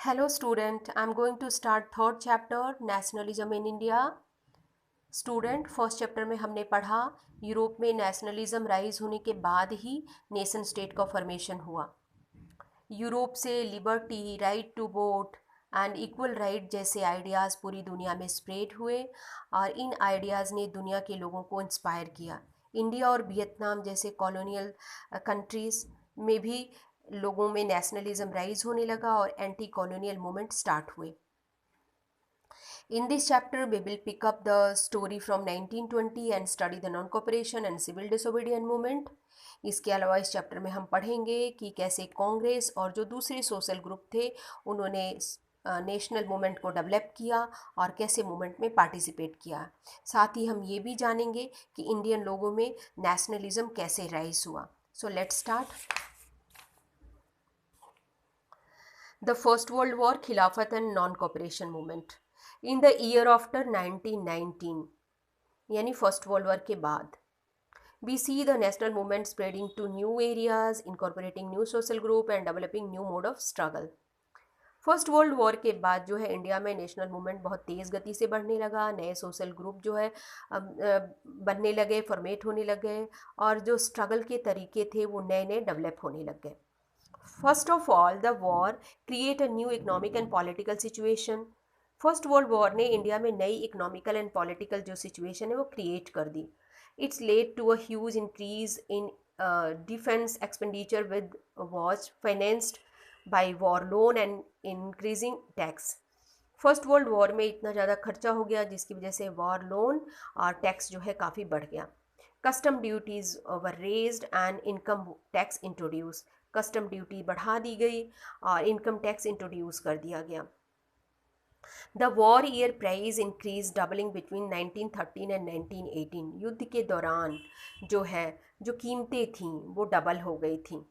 Hello student, I am going to start third chapter Nationalism in India. Student first chapter में हमने पढ़ा Europe में nationalism rise होने के बाद ही नेशन स्टेट का फॉर्मेशन हुआ। यूरोप से liberty, right to vote and equal right जैसे आइडियाज़ पूरी दुनिया में स्प्रेड हुए और इन आइडियाज़ ने दुनिया के लोगों को इंस्पायर किया। इंडिया और वियतनाम जैसे कॉलोनियल कंट्रीज़ में भी लोगों में नेशनलिज्म राइज होने लगा और एंटी कॉलोनियल मूवमेंट स्टार्ट हुए। In this chapter, we will pick up the story from 1920 and study the non-cooperation and civil disobedience movement. इसके अलावा इस चैप्टर में हम पढ़ेंगे कि कैसे कांग्रेस और जो दूसरे सोशल ग्रुप थे उन्होंने नेशनल मूवमेंट को डेवलप किया और कैसे मूवमेंट में पार्टिसिपेट किया। साथ ही हम ये भी जानेंगे कि इंडियन लोगों में नेशनलिज्म कैसे राइज हुआ। So let's start. The first world war, Khilafat and non cooperation movement in the year after 1919 यानी फर्स्ट वर्ल्ड वॉर के बाद we see the national movement spreading to new areas, incorporating new social group and developing new mode of struggle. First world war के बाद जो है India में national movement बहुत तेज़ गति से बढ़ने लगा, नए सोशल ग्रुप जो है बनने लगे, फॉर्मेट होने लगे और जो स्ट्रगल के तरीके थे वो नए नए डेवलप होने लग गए। First of all the war create a new economic and political situation. First world war ने इंडिया में नई इकोनॉमिकल एंड पॉलिटिकल जो सिचुएशन है वो क्रिएट कर दी। It's led to a huge increase in defence expenditure with watch financed by war loan and increasing tax. First world war में इतना ज़्यादा खर्चा हो गया जिसकी वजह से वॉर लोन और टैक्स जो है काफ़ी बढ़ गया। Custom duties were raised and income tax introduce. Custom duty बढ़ा दी गई और इनकम टैक्स इंट्रोड्यूस कर दिया गया। The war year price increase doubling between 1913 and 1918। युद्ध के दौरान जो कीमतें थीं वो डबल हो गई थीं।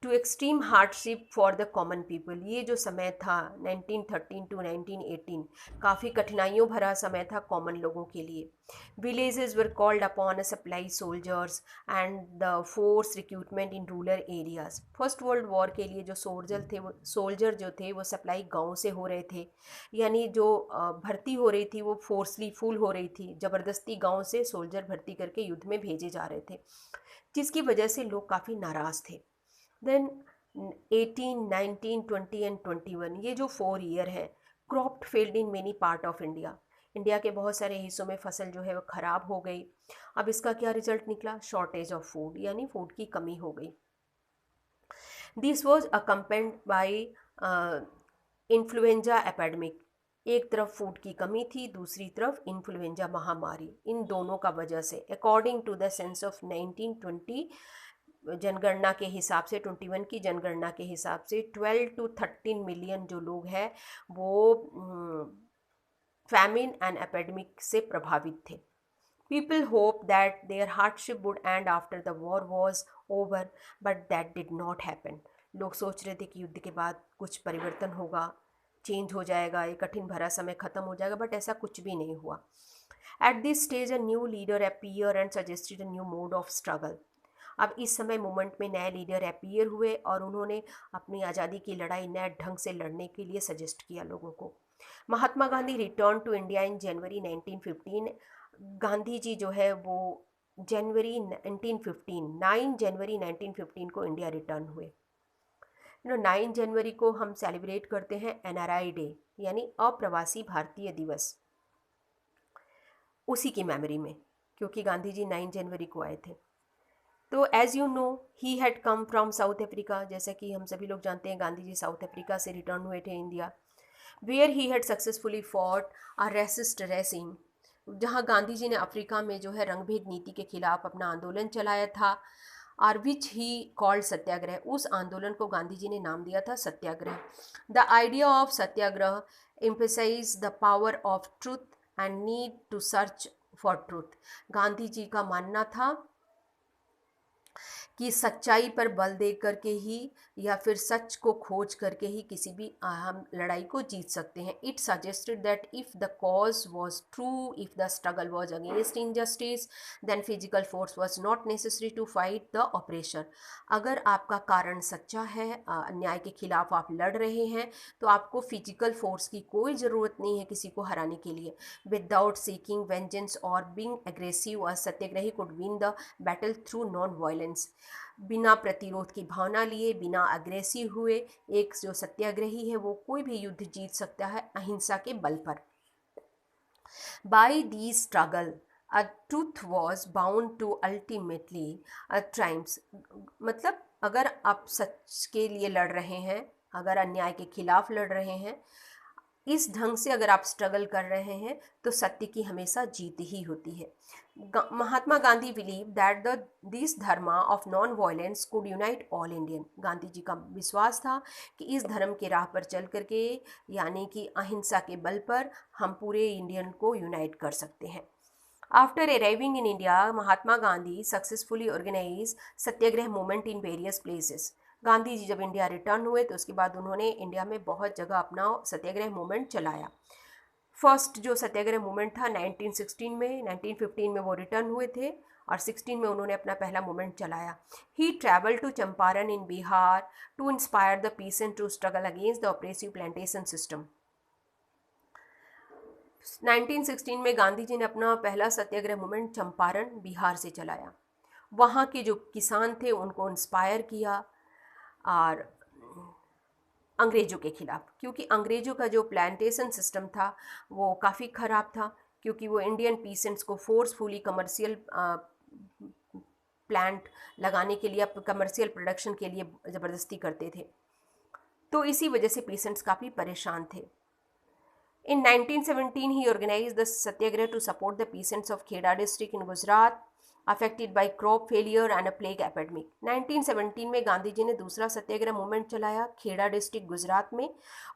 To extreme hardship for the common people, ये जो समय था 1913 टू 1918 काफ़ी कठिनाइयों भरा समय था कॉमन लोगों के लिए। Villages were called upon a supply soldiers and the force recruitment in rural areas. First world war के लिए जो सोल्जर जो थे वो सप्लाई गांव से हो रहे थे, यानी जो भर्ती हो रही थी वो फोर्सली फुल हो रही थी, ज़बरदस्ती गाँव से सोल्जर भर्ती करके युद्ध में भेजे जा रहे थे, जिसकी वजह से लोग काफ़ी नाराज़ थे। देन 18, 19, 20 एंड 21 ये जो 4 ईयर है cropped failed in many part of India. India के बहुत सारे हिस्सों में फसल जो है वो ख़राब हो गई। अब इसका क्या रिजल्ट निकला? शॉर्टेज ऑफ फूड, यानी फूड की कमी हो गई। This was accompanied by influenza epidemic. एक तरफ फूड की कमी थी, दूसरी तरफ इन्फ्लुएंजा महामारी, इन दोनों का वजह से according to the census of 1920 जनगणना के हिसाब से 21 की जनगणना के हिसाब से 12 टू 13 मिलियन जो लोग हैं वो फैमिन एंड एपेडमिक से प्रभावित थे। People hope that their hardship would end after the war was over, but that did not happen. लोग सोच रहे थे कि युद्ध के बाद कुछ परिवर्तन होगा, चेंज हो जाएगा, ये कठिन भरा समय खत्म हो जाएगा, बट ऐसा कुछ भी नहीं हुआ। At this stage a new leader appear and suggested a new mode of struggle. अब इस समय मूवमेंट में नए लीडर अपीयर हुए और उन्होंने अपनी आज़ादी की लड़ाई नए ढंग से लड़ने के लिए सजेस्ट किया लोगों को। Mahatma Gandhi return to India in January 1915। Gandhi ji जो है वो जनवरी 1915 9 जनवरी 1915 को इंडिया रिटर्न हुए। 9 जनवरी को हम सेलिब्रेट करते हैं एनआरआई डे, यानी अप्रवासी भारतीय दिवस, उसी की मेमोरी में, क्योंकि गांधी जी 9 जनवरी को आए थे। तो as you know he had come from South Africa, जैसा कि हम सभी लोग जानते हैं गांधी जी साउथ अफ्रीका से रिटर्न हुए थे India, where he had successfully fought a racist regime, जहाँ गांधी जी ने अफ्रीका में जो है रंगभेद नीति के खिलाफ अपना आंदोलन चलाया था, और विच ही कॉल्ड सत्याग्रह। उस आंदोलन को गांधी जी ने नाम दिया था satyagraha. The idea of satyagraha emphasise the power of truth and need to search for truth. Gandhi ji का मानना था कि सच्चाई पर बल दे करके ही या फिर सच को खोज करके ही किसी भी हम लड़ाई को जीत सकते हैं. It suggested that if the cause was true, if the struggle was against injustice, then physical force was not necessary to fight the oppression. अगर आपका कारण सच्चा है, अन्याय के खिलाफ आप लड़ रहे हैं, तो आपको फिजिकल फोर्स की कोई ज़रूरत नहीं है किसी को हराने के लिए. विदाउट सीकिंग वेंजेंस और being aggressive, a satyagrahi could win the battle through non violence. बिना प्रतिरोध की भावना लिए, बिना अग्रेसिव हुए, एक जो सत्याग्रही है वो कोई भी युद्ध जीत सकता है अहिंसा के बल पर. By the struggle a truth was bound to ultimately triumphs. मतलब अगर आप सच के लिए लड़ रहे हैं, अगर अन्याय के खिलाफ लड़ रहे हैं, इस ढंग से अगर आप स्ट्रगल कर रहे हैं, तो सत्य की हमेशा जीत ही होती है. Mahatma Gandhi believe that the this dharma of non violence could unite all Indian. Gandhi ji का विश्वास था कि इस धर्म के राह पर चल करके, यानी कि अहिंसा के बल पर, हम पूरे इंडियन को यूनाइट कर सकते हैं. After arriving in India, Mahatma Gandhi successfully organized satyagraha movement in various places. Gandhi ji जब इंडिया रिटर्न हुए तो उसके बाद उन्होंने इंडिया में बहुत जगह अपना सत्याग्रह मूवमेंट चलाया. फर्स्ट जो सत्याग्रह मूवमेंट था 1916 में, 1915 में वो रिटर्न हुए थे और 16 में उन्होंने अपना पहला मूवमेंट चलाया. He travel to Champaran in Bihar to inspire the peasant to struggle against the oppressive plantation system. 1916 में गांधी जी ने अपना पहला सत्याग्रह मूवमेंट चंपारण बिहार से चलाया. वहाँ के जो किसान थे उनको इंस्पायर किया और अंग्रेज़ों के खिलाफ, क्योंकि अंग्रेज़ों का जो प्लांटेशन सिस्टम था वो काफ़ी ख़राब था, क्योंकि वो इंडियन पीसेंट्स को फोर्सफुली कमर्शियल प्लांट लगाने के लिए, कमर्शियल प्रोडक्शन के लिए ज़बरदस्ती करते थे. तो इसी वजह से पीसेंट्स काफ़ी परेशान थे. In 1917, he organized the Satyagraha to support the peasants of Kheda district in Gujarat affected by crop failure and a plague epidemic. 1917 में गांधी जी ने दूसरा सत्याग्रह मूवमेंट चलाया खेड़ा डिस्ट्रिक्ट गुजरात में.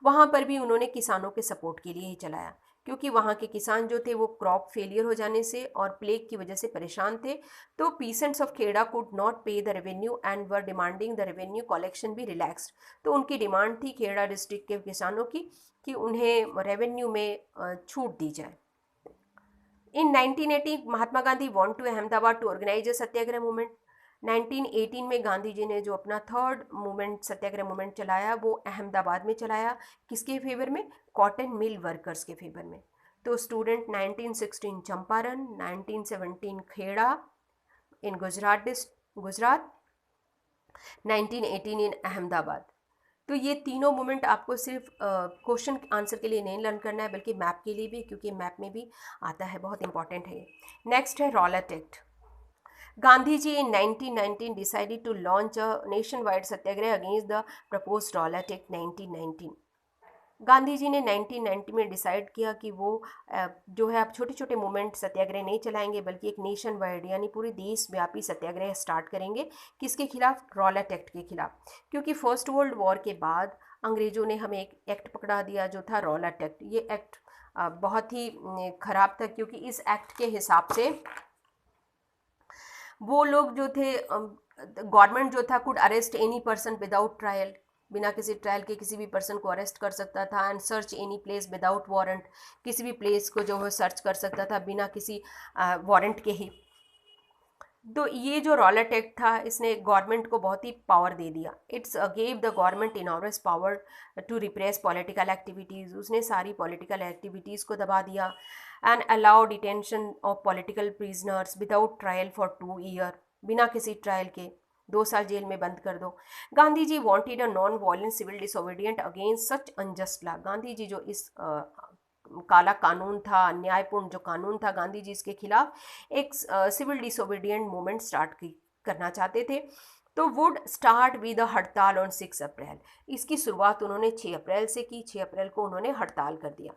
वहाँ पर भी उन्होंने किसानों के सपोर्ट के लिए ही चलाया, क्योंकि वहाँ के किसान जो थे वो क्रॉप फेलियर हो जाने से और प्लेग की वजह से परेशान थे. तो peasants of Kheda could not pay the revenue and were demanding the revenue collection भी रिलैक्स्ड. तो उनकी डिमांड थी खेड़ा डिस्ट्रिक्ट के किसानों की कि उन्हें रेवेन्यू में छूट दी जाए. In 1980 Mahatma Gandhi went to Ahmedabad to organise a satyagraha movement. 1918 में गांधी जी ने जो अपना थर्ड मूवमेंट सत्याग्रह मूवमेंट चलाया वो अहमदाबाद में चलाया. किसके फेवर में? कॉटन मिल वर्कर्स के फेवर में. तो स्टूडेंट 1916 चंपारण, 1917 खेड़ा इन गुजरात, 1918 इन अहमदाबाद. तो ये तीनों मूवमेंट आपको सिर्फ क्वेश्चन आंसर के लिए नहीं लर्न करना है, बल्कि मैप के लिए भी, क्योंकि मैप में भी आता है, बहुत इंपॉर्टेंट है. नेक्स्ट है Rowlatt Act. Gandhi ji in 1919 decided to launch a nationwide satyagraha against the proposed Rowlatt Act 1919. Gandhi ji ने 1990 में डिसाइड किया कि वो जो है अब छोटे छोटे मूवमेंट सत्याग्रह नहीं चलाएंगे, बल्कि एक नेशन वाइड यानी पूरे देशव्यापी सत्याग्रह स्टार्ट करेंगे. किसके खिलाफ? रॉलेट एक्ट के खिलाफ. क्योंकि फर्स्ट वर्ल्ड वॉर के बाद अंग्रेज़ों ने हमें एक एक्ट पकड़ा दिया जो था रॉलेट एक्ट. ये एक्ट बहुत ही ख़राब था, क्योंकि इस एक्ट के हिसाब से वो लोग जो थे, गवर्नमेंट जो था could arrest any person without trial. बिना किसी ट्रायल के किसी भी पर्सन को अरेस्ट कर सकता था. And search any place without warrant. किसी भी प्लेस को जो है सर्च कर सकता था बिना किसी वारंट के ही. तो ये जो रॉलेट एक्ट था इसने गवर्नमेंट को बहुत ही पावर दे दिया. It's gave the government enormous power to repress political activities. उसने सारी पॉलिटिकल एक्टिविटीज़ को दबा दिया. And allow detention of political prisoners without trial for 2 year. बिना किसी ट्रायल के 2 साल जेल में बंद कर दो. Gandhi ji wanted a non violent civil disobedient against such unjust law. Gandhi ji जो इस काला कानून था, अन्यायपूर्ण जो कानून था, गांधी जी इसके खिलाफ एक सिविल डिसोबीडियंट मूवमेंट स्टार्ट करना चाहते थे. तो वुड स्टार्ट विद द हड़ताल ऑन 6 अप्रैल. इसकी शुरुआत उन्होंने 6 अप्रैल से की. 6 अप्रैल को उन्होंने हड़ताल कर दिया.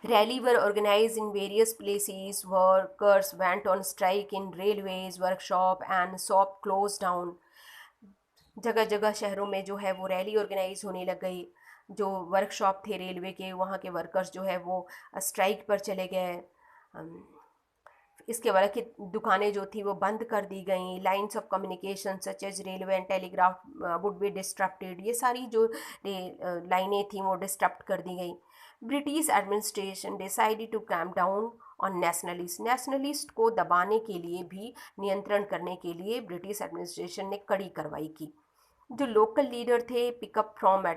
Rally were organized in various places. Workers went on strike in railways, workshop and shop closed down. जगह जगह शहरों में जो है वो रैली ऑर्गेनाइज होने लग गई. जो वर्कशॉप थे रेलवे के, वहाँ के वर्कर्स जो है वो स्ट्राइक पर चले गए. इसके वाला कि दुकानें जो थी वो बंद कर दी गई, lines of communication such as railway and telegraph would be disrupted, ये सारी जो लाइनें थी वो डिस्टर्ब कर दी गई। British administration decided to clamp down और नेशनलिस्ट को दबाने के लिए भी, नियंत्रण करने के लिए ब्रिटिश एडमिनिस्ट्रेशन ने कड़ी कार्रवाई की। जो लोकल लीडर थे पिकअप फ्रॉम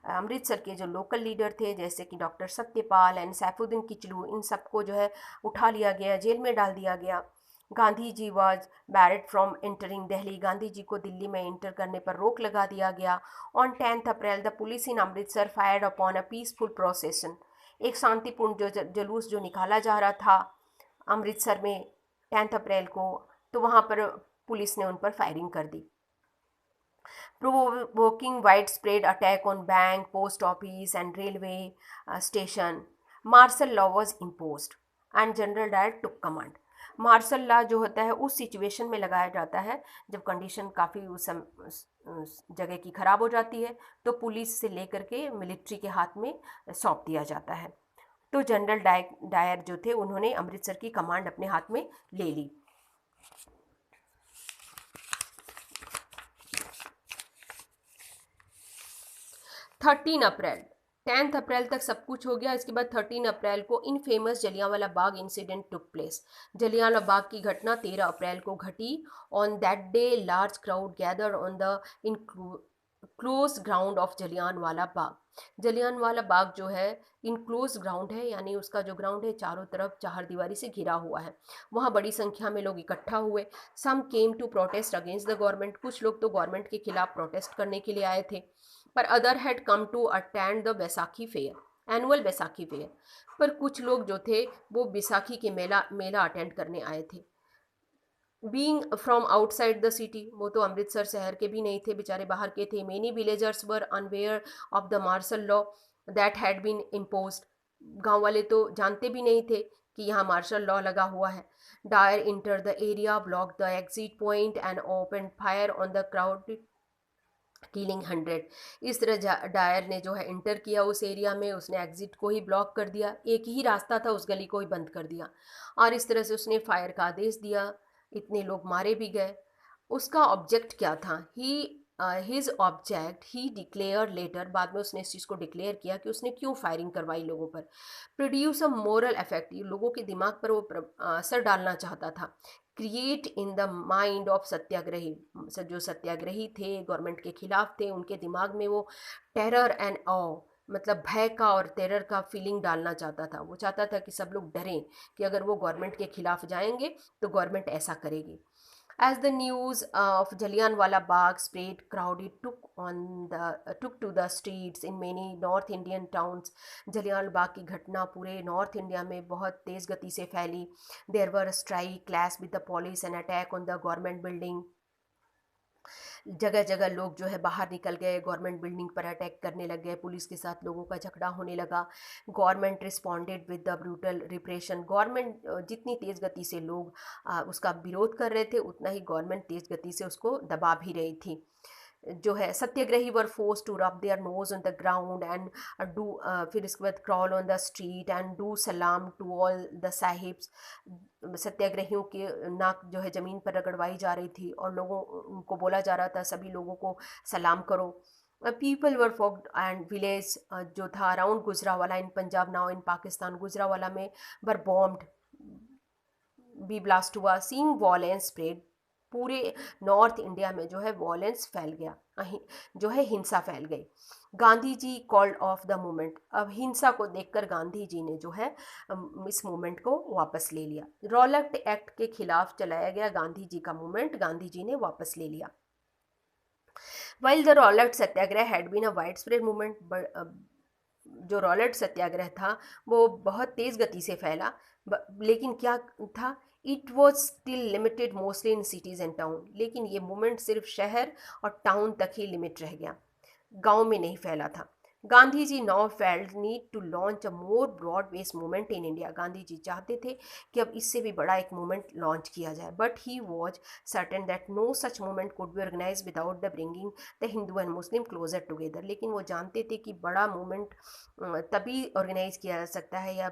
अमृतसर के जो लोकल लीडर थे जैसे कि डॉक्टर सत्यपाल एंड सैफुद्दीन किचलू, इन सबको जो है उठा लिया गया, जेल में डाल दिया गया। Gandhi ji was barred from entering Delhi, Gandhi ji को दिल्ली में एंटर करने पर रोक लगा दिया गया। On 10 April the police in Amritsar fired upon a peaceful procession, एक शांतिपूर्ण जो जलूस जो निकाला जा रहा था अमृतसर में 10 अप्रैल को, तो वहाँ पर पुलिस ने उन पर फायरिंग कर दी। provoking widespread attack on bank, post office and railway station. Martial law was imposed and General Dyer took command. Martial law जो होता है उस सिचुएशन में लगाया जाता है जब कंडीशन काफ़ी उस जगह की ख़राब हो जाती है, तो पुलिस से लेकर के मिलिट्री के हाथ में सौंप दिया जाता है। तो जनरल डायर जो थे उन्होंने अमृतसर की कमांड अपने हाथ में ले ली। 13 अप्रैल, 10 अप्रैल तक सब कुछ हो गया। इसके बाद 13 अप्रैल को in famous Jallianwala Bagh incident took place. Jallianwala Bagh की घटना 13 अप्रैल को घटी। On that day large crowd gather on the enclosed ground of Jallianwala Bagh. Jallianwala Bagh जो है इनक्लोज ग्राउंड है, यानी उसका जो ग्राउंड है चारों तरफ चारदीवारी से घिरा हुआ है। वहाँ बड़ी संख्या में लोग इकट्ठा हुए। Some came to protest against the government, कुछ लोग तो गवर्नमेंट के खिलाफ प्रोटेस्ट करने के लिए आए थे, पर other had come to attend the Baisakhi fair, annual Baisakhi fair. पर कुछ लोग जो थे वो बैसाखी के मेला अटेंड करने आए थे। Being from outside the city, वो तो अमृतसर शहर के भी नहीं थे, बेचारे बाहर के थे। Many villagers were unaware of the martial law that had been imposed, गाँव वाले तो जानते भी नहीं थे कि यहाँ मार्शल लॉ लगा हुआ है। Dyer enter the area, block the exit point and open fire on the crowd killing 100। इस तरह डायर ने जो है इंटर किया उस एरिया में, उसने एग्जिट को ही ब्लॉक कर दिया, एक ही रास्ता था उस गली को ही बंद कर दिया, और इस तरह से उसने फायर का आदेश दिया। इतने लोग मारे भी गए। उसका ऑब्जेक्ट क्या था? हिज ऑब्जेक्ट ही डिक्लेयर लेटर, बाद में उसने इस चीज़ को डिक्लेयर किया कि उसने क्यों फायरिंग करवाई लोगों पर। प्रोड्यूस अ मोरल इफेक्ट, लोगों के दिमाग पर वो असर डालना चाहता था। Create in the mind of satyagrahi, जो सत्याग्रही थे गवर्नमेंट के खिलाफ थे, उनके दिमाग में वो टेरर एंड ऑ, मतलब भय का और टेरर का फीलिंग डालना चाहता था। वो चाहता था कि सब लोग डरें कि अगर वो गवर्नमेंट के खिलाफ जाएंगे तो गवर्नमेंट ऐसा करेगी। As the news of Jallianwala Bagh spread, crowded took to the streets in many North Indian towns. Jallianwala Bagh की घटना पूरे नॉर्थ इंडिया में बहुत तेज़ गति से फैली। There were strike, clash with the police and attack on the government building. जगह जगह लोग जो है बाहर निकल गए, गवर्नमेंट बिल्डिंग पर अटैक करने लग गए, पुलिस के साथ लोगों का झगड़ा होने लगा। Government responded with the brutal repression, government जितनी तेज़ गति से लोग उसका विरोध कर रहे थे, उतना ही गवर्नमेंट तेज़ गति से उसको दबा भी रही थी। जो है satyagrahi were force to rub their nose on the ground and do, फिर इसके बाद crawl on the street and do salaam to all the sahibs. सत्याग्रहियों की नाक जो है ज़मीन पर रगड़वाई जा रही थी और लोगों को बोला जा रहा था सभी लोगों को सलाम करो। People were fogged and village जो था around Gujranwala in Punjab now in Pakistan, Gujranwala में वर बॉम्ब्ड, बी ब्लास्ट हुआ। सीइंग वॉयलेंस स्प्रेड, पूरे नॉर्थ इंडिया में जो है वॉयलेंस फैल गया, जो है हिंसा फैल गई। Gandhi ji called off the movement, अब हिंसा को देखकर गांधी जी ने जो है इस मूवमेंट को वापस ले लिया। रॉलेट एक्ट के खिलाफ चलाया गया गांधी जी का मूवमेंट, गांधी जी ने वापस ले लिया। While the Rowlatt Satyagraha had been a wide spread movement, जो रॉलेट सत्याग्रह था वो बहुत तेज़ गति से फैला, लेकिन क्या था, it was still limited mostly in cities and town, लेकिन ये मूवमेंट सिर्फ शहर और टाउन तक ही लिमिट रह गया, गांव में नहीं फैला था। Gandhi ji now felt need to launch a more broad based movement in India. Gandhi ji चाहते थे कि अब इससे भी बड़ा एक मूवमेंट लॉन्च किया जाए, but he was certain that no such movement could be organise without the bringing the Hindu and Muslim closer together. लेकिन वो जानते थे कि बड़ा मूवमेंट तभी ऑर्गेनाइज किया जा सकता है या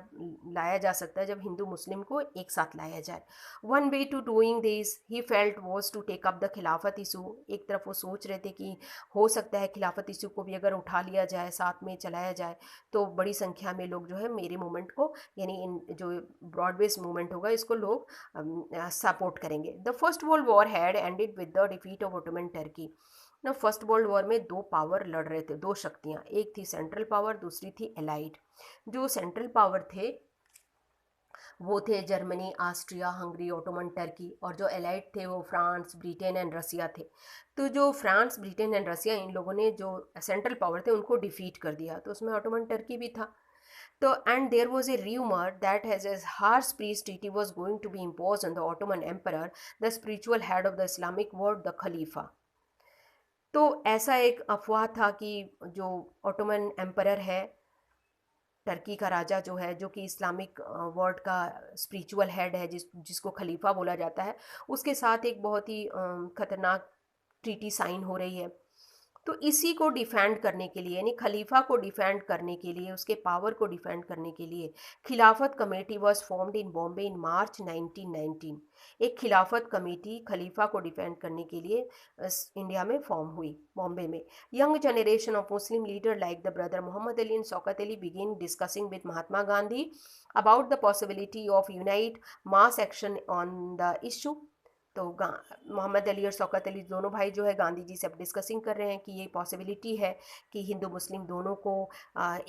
लाया जा सकता है जब हिंदू मुस्लिम को एक साथ लाया जाए। One way to doing this he felt was to take up the Khilafat issue. एक तरफ वो सोच रहे थे कि हो सकता है खिलाफत इशू को भी अगर उठा लिया जाए, साथ में चलाया जाए, तो बड़ी संख्या में लोग जो है मेरे मूवमेंट को, यानी इन जो ब्रॉडवेज मूवमेंट होगा इसको लोग सपोर्ट करेंगे। The first world war had ended with the defeat of Ottoman Turkey. ना फर्स्ट वर्ल्ड वॉर में दो पावर लड़ रहे थे, दो शक्तियाँ, एक थी सेंट्रल पावर, दूसरी थी एलाइड। जो सेंट्रल पावर थे वो थे Germany, Austria, Hungary, Ottoman Turkey, और जो एलाइड थे वो फ्रांस, ब्रिटेन एंड रसिया थे। तो जो फ्रांस, ब्रिटेन एंड रसिया, इन लोगों ने जो सेंट्रल पावर थे उनको डिफीट कर दिया, तो उसमें ओटोमन टर्की भी था। तो and there was a rumour that has as harsh peace treaty was going to be impose on the Ottoman emperor, the spiritual head of the Islamic world, the Khalifa. तो ऐसा एक अफवाह था कि जो ऑटोमन एम्परर है, टर्की का राजा जो है, जो कि इस्लामिक वर्ल्ड का स्पिरिचुअल हेड है, जिसको खलीफा बोला जाता है, उसके साथ एक बहुत ही खतरनाक ट्रीटी साइन हो रही है। तो इसी को डिफेंड करने के लिए, यानी खलीफा को डिफेंड करने के लिए, उसके पावर को डिफेंड करने के लिए Khilafat committee was formed in Bombay in March 1919। एक खिलाफत कमेटी खलीफा को डिफेंड करने के लिए इंडिया में फॉर्म हुई, बॉम्बे में। Young generation of Muslim leader like the brother Mohammad Ali and Shaukat Ali begin discussing with Mahatma Gandhi about the possibility of unite mass action on the issue. तो मोहम्मद अली और शौकत अली दोनों भाई जो है गांधी जी से अब डिस्कसिंग कर रहे हैं कि ये पॉसिबिलिटी है कि हिंदू मुस्लिम दोनों को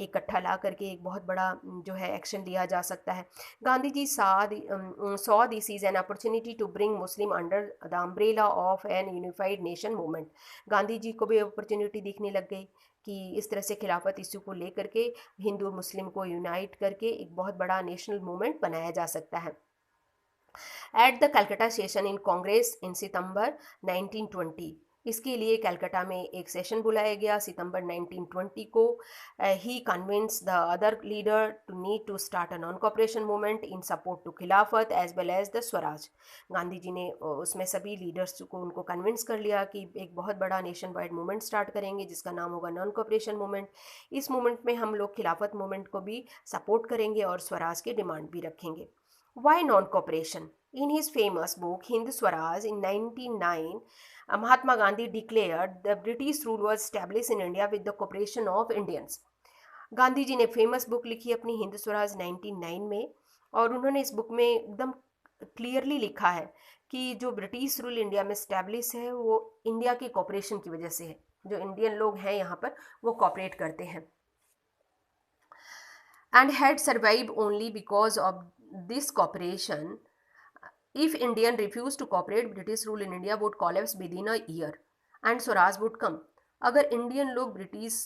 इकट्ठा ला करके एक बहुत बड़ा जो है एक्शन लिया जा सकता है। Gandhi ji saw this is an opportunity to bring Muslim under the umbrella of an unified nation movement. Gandhi ji को भी अपॉर्चुनिटी दिखने लग गई कि इस तरह से खिलाफत इशू को लेकर के हिंदू मुस्लिम को यूनाइट करके एक बहुत बड़ा नेशनल मूवमेंट बनाया जा सकता है। At the Calcutta session in Congress in September 1920, इसके लिए कलकत्ता में एक सेशन बुलाया गया सितंबर 1920 को। He convince the other leader to need to start a non cooperation movement in support to Khilafat as well as the swaraj. Gandhi ji ने उसमें सभी लीडर्स को उनको कन्विंस कर लिया कि एक बहुत बड़ा नेशन वाइड मूवमेंट स्टार्ट करेंगे जिसका नाम होगा नॉन कॉपरेशन मूवमेंट। इस मूवमेंट में हम लोग खिलाफत मूवमेंट को भी सपोर्ट करेंगे और स्वराज की डिमांड भी रखेंगे। Why non-cooperation? In his famous book Hind Swaraj in 1909, Mahatma Gandhi declared the British rule was established in India with the cooperation of Indians. Gandhi ji ने फेमस बुक लिखी अपनी हिंद स्वराज 1909 में, और उन्होंने इस बुक में एकदम क्लियरली लिखा है कि जो ब्रिटिश रूल इंडिया में स्टैब्लिश है वो इंडिया के कॉपरेशन की वजह से है। जो इंडियन लोग हैं यहाँ पर वो कॉपरेट करते हैं, and had survived only because of this cooperation. If Indian refused to cooperate, British rule in India would collapse within a year and Swaraj would come. अगर इंडियन लोग ब्रिटिश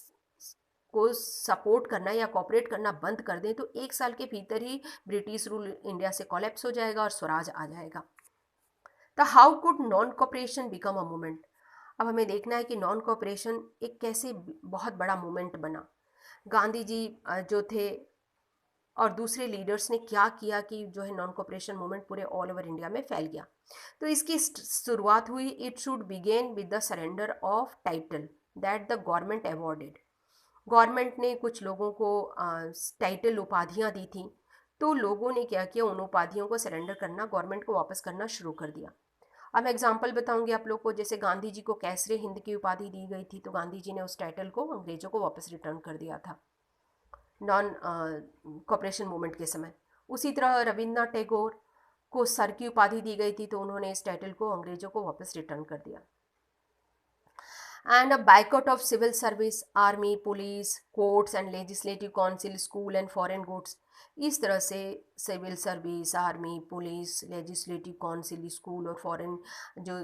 को सपोर्ट करना या कॉपरेट करना बंद कर दें तो एक साल के भीतर ही ब्रिटिश रूल इंडिया से कोलैप्स हो जाएगा और स्वराज आ जाएगा। तो how could non cooperation become a movement? अब हमें देखना है कि नॉन कॉपरेशन एक कैसे बहुत बड़ा मूवमेंट बना। गांधी जी जो थे और दूसरे लीडर्स ने क्या किया कि जो है नॉन कॉपरेशन मूवमेंट पूरे ऑल ओवर इंडिया में फैल गया। तो इसकी शुरुआत हुई, it should begin with the surrender of title that the government awarded. Government ने कुछ लोगों को टाइटल उपाधियां दी थी, तो लोगों ने क्या किया, उन उपाधियों को सरेंडर करना, गवर्नमेंट को वापस करना शुरू कर दिया। अब मैं एग्जांपल बताऊंगी आप लोग को। जैसे गांधी जी को कैसरे हिंद की उपाधि दी गई थी, तो गांधी जी ने उस टाइटल को अंग्रेजों को वापस रिटर्न कर दिया था नॉन कॉपरेशन मूवमेंट के समय। उसी तरह रविन्द्रनाथ टैगोर को सर की उपाधि दी गई थी, तो उन्होंने इस टाइटल को अंग्रेजों को वापस रिटर्न कर दिया। And a boycott of civil service, army, police, courts and legislative council, school and foreign goods. इस तरह से civil service, army, police, legislative council, school और फॉरेन जो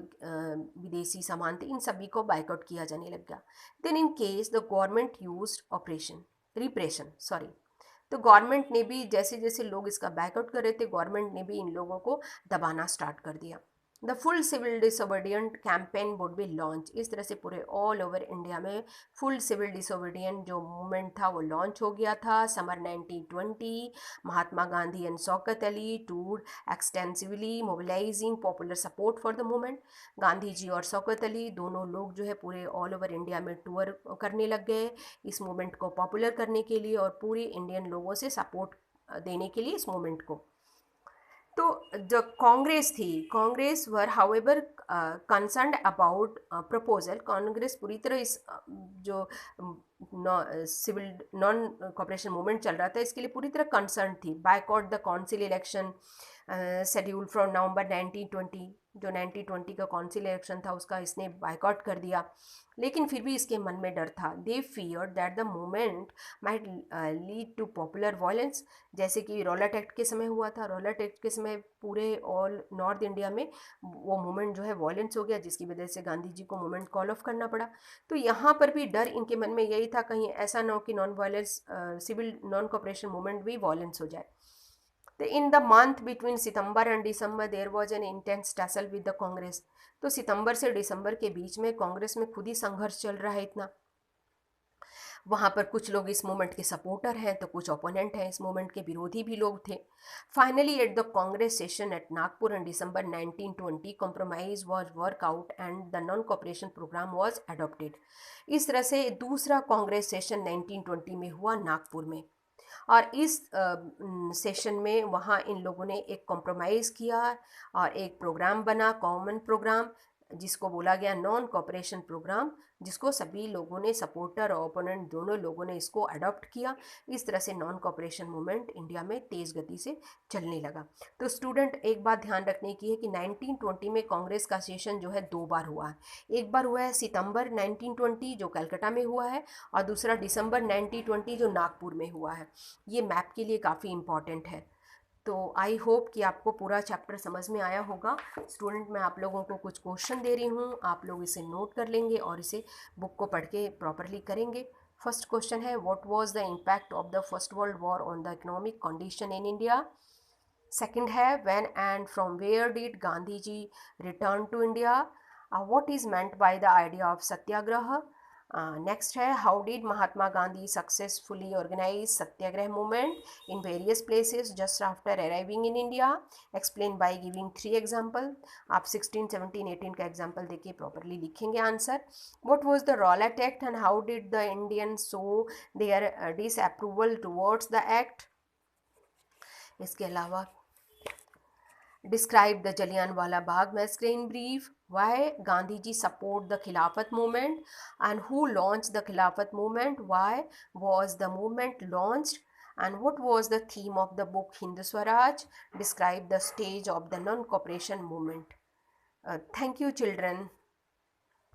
विदेशी सामान थे, इन सभी को बाइकआउट किया जाने लग गया। Then in case the government used repression, तो गवर्नमेंट ने भी जैसे जैसे लोग इसका बैकआउट कर रहे थे, गवर्नमेंट ने भी इन लोगों को दबाना स्टार्ट कर दिया। The full civil disobedient campaign would be launch. इस तरह से पूरे ऑल ओवर इंडिया में फुल सिविल डिसोबीडियंट जो मूवमेंट था वो लॉन्च हो गया था। Summer 1920 Mahatma Gandhi and Shaukat Ali tour extensively mobilising popular support for the movement. Gandhi ji और शौकत अली दोनों लोग जो है पूरे ऑल ओवर इंडिया में टूर करने लग गए इस मूवमेंट को पॉपुलर करने के लिए और पूरे इंडियन लोगों से सपोर्ट देने के लिए इस मूवमेंट को। तो जो कांग्रेस थी, Congress were however concerned about proposal. Congress पूरी तरह इस जो सिविल नॉन कॉपरेशन मूवमेंट चल रहा था इसके लिए पूरी तरह कंसर्न थी। Boycott the council election schedule from November 1920, जो 1920 का काउंसिल इलेक्शन था उसका इसने बायकॉट कर दिया। लेकिन फिर भी इसके मन में डर था। They fear that the movement might lead to popular violence, जैसे कि रॉलेट एक्ट के समय हुआ था। रॉलेट एक्ट के समय पूरे ऑल नॉर्थ इंडिया में वो मूवमेंट जो है वायलेंस हो गया, जिसकी वजह से गांधी जी को मूवमेंट कॉल ऑफ करना पड़ा। तो यहाँ पर भी डर इनके मन में यही था कहीं ऐसा ना हो कि non violence civil non cooperation movement भी वायलेंस हो जाए। तो in the month between September and December there was an intense tussle with the Congress. तो सितंबर से दिसंबर के बीच में कांग्रेस में खुद ही संघर्ष चल रहा है इतना। वहाँ पर कुछ लोग इस मूवमेंट के सपोर्टर हैं तो कुछ ओपोनेंट हैं, इस मूवमेंट के विरोधी भी लोग थे। Finally at the Congress session at Nagpur in December 1920 compromise was work out and the non cooperation programme was adopted. इस तरह से दूसरा कांग्रेस सेशन 1920 में हुआ नागपुर में और इस सेशन में वहाँ इन लोगों ने एक कॉम्प्रोमाइज़ किया और एक प्रोग्राम बना, कॉमन प्रोग्राम, जिसको बोला गया नॉन कॉपरेशन प्रोग्राम, जिसको सभी लोगों ने सपोर्टर और ओपोनेंट दोनों लोगों ने इसको अडॉप्ट किया। इस तरह से नॉन कॉपरेशन मूवमेंट इंडिया में तेज़ गति से चलने लगा। तो स्टूडेंट एक बात ध्यान रखने की है कि 1920 में कांग्रेस का सेशन जो है 2 बार हुआ है। एक बार हुआ है सितंबर 1920 जो कलकत्ता में हुआ है और दूसरा दिसंबर 1920 जो नागपुर में हुआ है। ये मैप के लिए काफ़ी इम्पॉर्टेंट है। तो आई होप कि आपको पूरा चैप्टर समझ में आया होगा। स्टूडेंट मैं आप लोगों को कुछ क्वेश्चन दे रही हूँ, आप लोग इसे नोट कर लेंगे और इसे बुक को पढ़ के प्रॉपरली करेंगे। फर्स्ट क्वेश्चन है what was the impact of the first world war on the economic condition in India. Second है when and from where did Gandhi ji return to India. What is meant by the idea of satyagraha. Next है how did Mahatma Gandhi successfully organise satyagraha movement in various places just after arriving in India. Explain by giving 3 example. आप 16, 17, 18 का example देके properly लिखेंगे answer. What was the Rowlatt act and how did the Indian show their disapproval towards the act. इसके अलावा describe the Jallianwala Bagh massacre in brief. Why Gandhiji support the Khilafat movement and who launched the Khilafat movement? Why was the movement launched? And what was the theme of the book Hindu Swaraj? Describe the stage of the non-cooperation movement. Thank you, children.